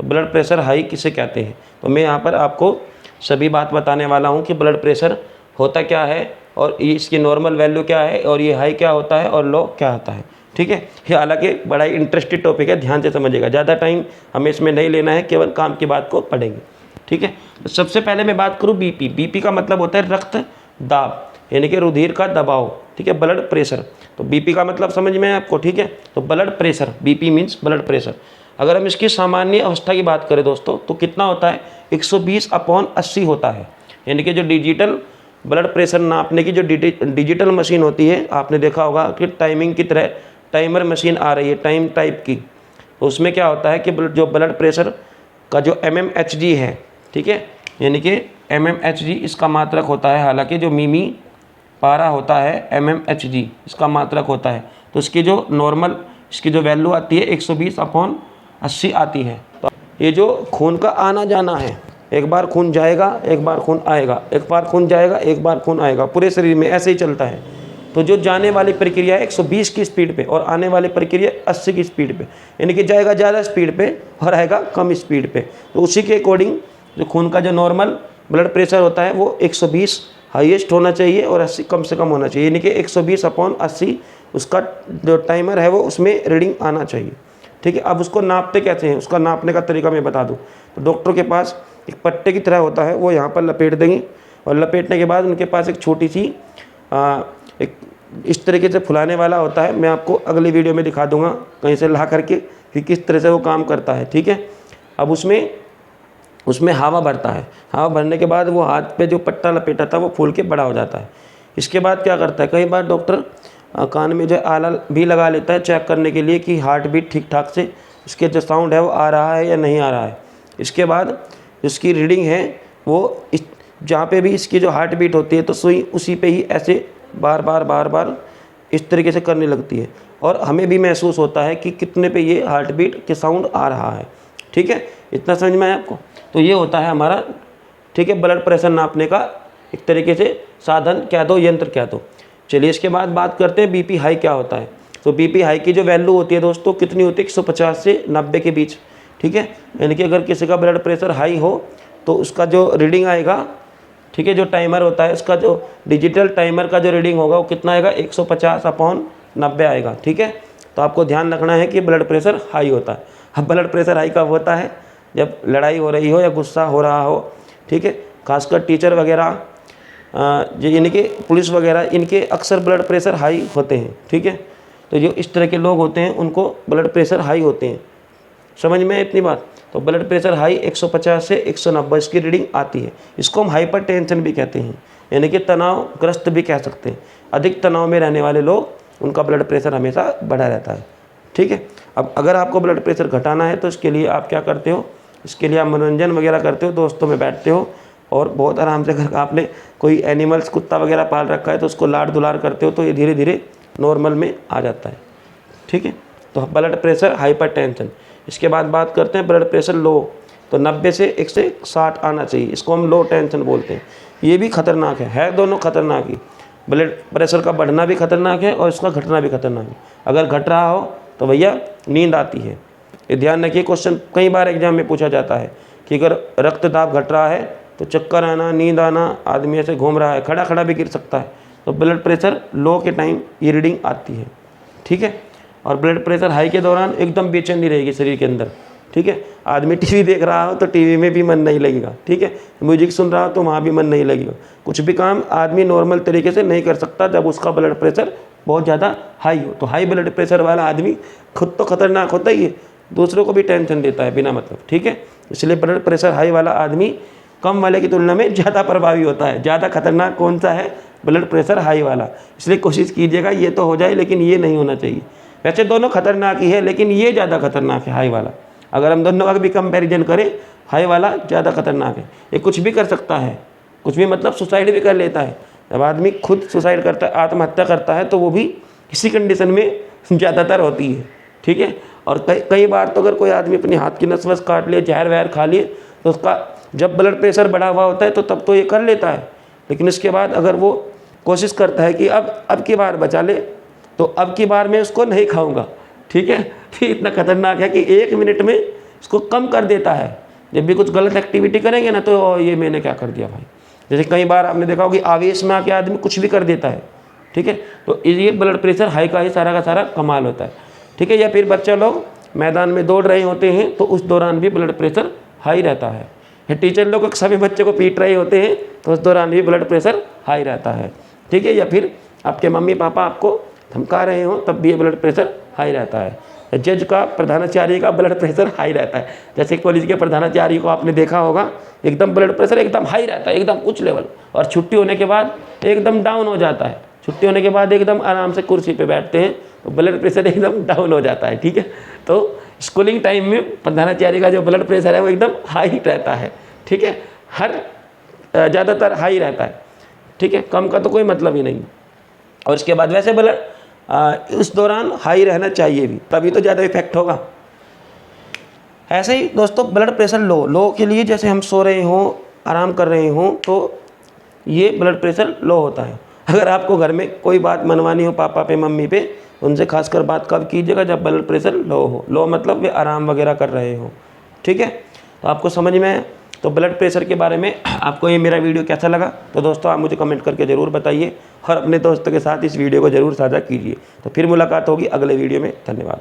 तो blood pressure high किसे कहते हैं। तो मैं यहाँ पर आपको सभी बात बताने वाला हूँ कि ब्लड प्रेशर होता क्या है और इसकी नॉर्मल वैल्यू क्या है और ये हाई क्या होता है और लो क्या होता है। ठीक है, ये हालांकि बड़ा ही इंटरेस्टिंग टॉपिक है, ध्यान से समझिएगा, ज़्यादा टाइम हमें इसमें नहीं लेना है, केवल काम की बात को पढ़ेंगे। ठीक है, तो सबसे पहले मैं बात करूँ बीपी। बीपी का मतलब होता है रक्त दाब, यानी कि रुधिर का दबाव। ठीक है, ब्लड प्रेशर। तो बीपी का मतलब समझ में है आपको। ठीक है, तो blood pressure, BP means blood pressure. अगर हम इसकी सामान्य अवस्था की बात करें दोस्तों, तो कितना होता है, 120/80 होता है। यानी कि जो डिजिटल ब्लड प्रेशर नापने की जो डिजिटल मशीन होती है, आपने देखा होगा कि टाइमिंग की तरह टाइमर मशीन आ रही है टाइम टाइप की। तो उसमें क्या होता है कि जो ब्लड प्रेशर का जो mmHg है, ठीक है, यानी कि mmHg इसका मात्रक होता है, हालांकि जो मिमी पारा होता है mmHg इसका मात्रक होता है। तो इसकी जो नॉर्मल इसकी जो वैल्यू आती है 120/80 आती है। तो ये जो खून का आना जाना है, एक बार खून जाएगा एक बार खून आएगा, एक बार खून जाएगा एक बार खून आएगा, पूरे शरीर में ऐसे ही चलता है। तो जो जाने वाली प्रक्रिया है 120 की स्पीड पे और आने वाली प्रक्रिया 80 की स्पीड पे, यानी कि जाएगा ज़्यादा स्पीड पे और आएगा कम स्पीड पे। तो उसी के अकॉर्डिंग जो खून का जो नॉर्मल ब्लड प्रेशर होता है वो 120 हाईएस्ट होना चाहिए और 80 कम से कम होना चाहिए, यानी कि 120/80 उसका जो टाइमर है वो उसमें रीडिंग आना चाहिए। ठीक है, अब उसको नापते कैसे हैं, उसका नापने का तरीका मैं बता दूँ। तो डॉक्टर के पास एक पट्टे की तरह होता है, वो यहाँ पर लपेट देंगे और लपेटने के बाद उनके पास एक छोटी सी एक इस तरीके से फुलाने वाला होता है। मैं आपको अगली वीडियो में दिखा दूंगा कहीं से ला करके कि किस तरह से वो काम करता है। ठीक है, अब उसमें हवा भरता है। हवा भरने के बाद वो हाथ पे जो पट्टा लपेटा था वो फूल के बड़ा हो जाता है। इसके बाद क्या करता है, कई बार डॉक्टर कान में जो आला भी लगा लेता है चेक करने के लिए कि हार्ट बीट ठीक ठाक से उसके जो साउंड है वो आ रहा है या नहीं आ रहा है। इसके बाद इसकी रीडिंग है वो इस जहाँ पे भी इसकी जो हार्ट बीट होती है तो सुई उसी पे ही ऐसे बार बार इस तरीके से करने लगती है और हमें भी महसूस होता है कि कितने पे ये हार्ट बीट के साउंड आ रहा है। ठीक है, इतना समझ में आया आपको। तो ये होता है हमारा, ठीक है, ब्लड प्रेशर नापने का एक तरीके से साधन कह दो, यंत्र कह दो। चलिए इसके बाद बात करते हैं बीपी हाई क्या होता है। तो बीपी हाई की जो वैल्यू होती है दोस्तों कितनी होती है, 150 से 90 के बीच। ठीक है, यानी कि अगर किसी का ब्लड प्रेशर हाई हो तो उसका जो रीडिंग आएगा, ठीक है, जो टाइमर होता है उसका जो डिजिटल टाइमर का जो रीडिंग होगा वो कितना आएगा, 150/90 आएगा। ठीक है, तो आपको ध्यान रखना है कि ब्लड प्रेशर हाई होता है। अब ब्लड प्रेशर हाई कब होता है, जब लड़ाई हो रही हो या गुस्सा हो रहा हो। ठीक है, खासकर टीचर वगैरह यानी कि पुलिस वगैरह, इनके अक्सर ब्लड प्रेशर हाई होते हैं। ठीक है, तो जो इस तरह के लोग होते हैं उनको ब्लड प्रेशर हाई होते हैं। समझ में इतनी बात। तो ब्लड प्रेशर हाई 150 से 190 इसकी रीडिंग आती है। इसको हम हाइपर टेंशन भी कहते हैं, यानी कि तनावग्रस्त भी कह सकते हैं। अधिक तनाव में रहने वाले लोग उनका ब्लड प्रेशर हमेशा बढ़ा रहता है। ठीक है, अब अगर आपको ब्लड प्रेशर घटाना है तो इसके लिए आप क्या करते हो, इसके लिए आप मनोरंजन वगैरह करते हो, दोस्तों में बैठते हो और बहुत आराम से, अगर आपने कोई एनिमल्स कुत्ता वगैरह पाल रखा है तो उसको लाड दुलार करते हो तो ये धीरे धीरे नॉर्मल में आ जाता है। ठीक है, तो ब्लड प्रेशर हाइपर टेंशन। इसके बाद बात करते हैं ब्लड प्रेशर लो। तो 90 से 160 आना चाहिए, इसको हम लो टेंशन बोलते हैं। ये भी खतरनाक है दोनों खतरनाक ही। ब्लड प्रेशर का बढ़ना भी खतरनाक है और इसका घटना भी खतरनाक है। अगर घट रहा हो तो भैया नींद आती है। ये ध्यान रखिए, क्वेश्चन कई बार एग्जाम में पूछा जाता है कि अगर रक्तदाब घट रहा है तो चक्कर आना, नींद आना, आदमी ऐसे घूम रहा है, खड़ा खड़ा भी गिर सकता है। तो ब्लड प्रेशर लो के टाइम ये रीडिंग आती है। ठीक है, और ब्लड प्रेशर हाई के दौरान एकदम बेचैनी रहेगी शरीर के अंदर। ठीक है, आदमी टीवी देख रहा हो तो टीवी में भी मन नहीं लगेगा। ठीक है, म्यूजिक सुन रहा हो तो वहाँ भी मन नहीं लगेगा। कुछ भी काम आदमी नॉर्मल तरीके से नहीं कर सकता जब उसका ब्लड प्रेशर बहुत ज़्यादा हाई हो। तो हाई ब्लड प्रेशर वाला आदमी खुद तो खतरनाक होता ही है, दूसरों को भी टेंशन देता है बिना मतलब। ठीक है, इसलिए ब्लड प्रेशर हाई वाला आदमी कम वाले की तुलना में ज़्यादा प्रभावी होता है। ज़्यादा खतरनाक कौन सा है, ब्लड प्रेशर हाई वाला। इसलिए कोशिश कीजिएगा ये तो हो जाए, लेकिन ये नहीं होना चाहिए। वैसे दोनों खतरनाक ही है, लेकिन ये ज़्यादा खतरनाक है हाई वाला। अगर हम दोनों का भी कंपैरिजन करें, हाई वाला ज़्यादा खतरनाक है। ये कुछ भी कर सकता है, कुछ भी मतलब सुसाइड भी कर लेता है। जब आदमी खुद सुसाइड करता है, आत्महत्या करता है, तो वो भी इसी कंडीशन में ज़्यादातर होती है। ठीक है, और कई बार तो अगर कोई आदमी अपने हाथ की नस वस काट लिए, जहर वहर खा लिए, तो उसका जब ब्लड प्रेशर बढ़ा हुआ होता है तो तब तो ये कर लेता है। लेकिन इसके बाद अगर वो कोशिश करता है कि अब की बार बचा ले, तो अब की बार मैं उसको नहीं खाऊंगा। ठीक है, फिर इतना खतरनाक है कि 1 मिनट में उसको कम कर देता है। जब भी कुछ गलत एक्टिविटी करेंगे ना तो ये मैंने क्या कर दिया भाई। जैसे कई बार आपने देखा होगा कि आवेश में आके आदमी कुछ भी कर देता है, ठीक है, तो ये ब्लड प्रेशर हाई का ही सारा का सारा कमाल होता है, ठीक है। या फिर बच्चे लोग मैदान में दौड़ रहे होते हैं तो उस दौरान भी ब्लड प्रेशर हाई रहता है। या टीचर लोग सभी बच्चे को पीट रहे होते हैं तो उस दौरान भी ब्लड प्रेशर हाई रहता है, ठीक है। या फिर आपके मम्मी पापा आपको धमका रहे हो तब भी ब्लड प्रेशर हाई रहता है। जज का, प्रधानाचार्य का ब्लड प्रेशर हाई रहता है। जैसे कॉलेज के प्रधानाचार्य को आपने देखा होगा, एकदम ब्लड प्रेशर एकदम हाई रहता है, एकदम उच्च लेवल, और छुट्टी होने के बाद एकदम डाउन हो जाता है। छुट्टी होने के बाद एकदम आराम से कुर्सी पे बैठते हैं तो ब्लड प्रेशर एकदम डाउन हो जाता है, ठीक है। तो स्कूलिंग टाइम में प्रधानाचार्य का जो ब्लड प्रेशर है वो एकदम हाई रहता है, ठीक है, हर ज़्यादातर हाई रहता है, ठीक है, कम का तो कोई मतलब ही नहीं। और इसके बाद वैसे ब्लड उस दौरान हाई रहना चाहिए भी, तभी तो ज़्यादा इफेक्ट होगा। ऐसे ही दोस्तों ब्लड प्रेशर लो के लिए, जैसे हम सो रहे हों, आराम कर रहे हों, तो ये ब्लड प्रेशर लो होता है। अगर आपको घर में कोई बात मनवानी हो पापा पे, मम्मी पे, उनसे खासकर बात कब कीजिएगा, जब ब्लड प्रेशर लो हो। लो मतलब वे आराम वगैरह कर रहे हो, ठीक है। तो आपको समझ में है। तो ब्लड प्रेशर के बारे में आपको ये मेरा वीडियो कैसा लगा, तो दोस्तों आप मुझे कमेंट करके ज़रूर बताइए और अपने दोस्तों के साथ इस वीडियो को ज़रूर साझा कीजिए। तो फिर मुलाकात होगी अगले वीडियो में। धन्यवाद।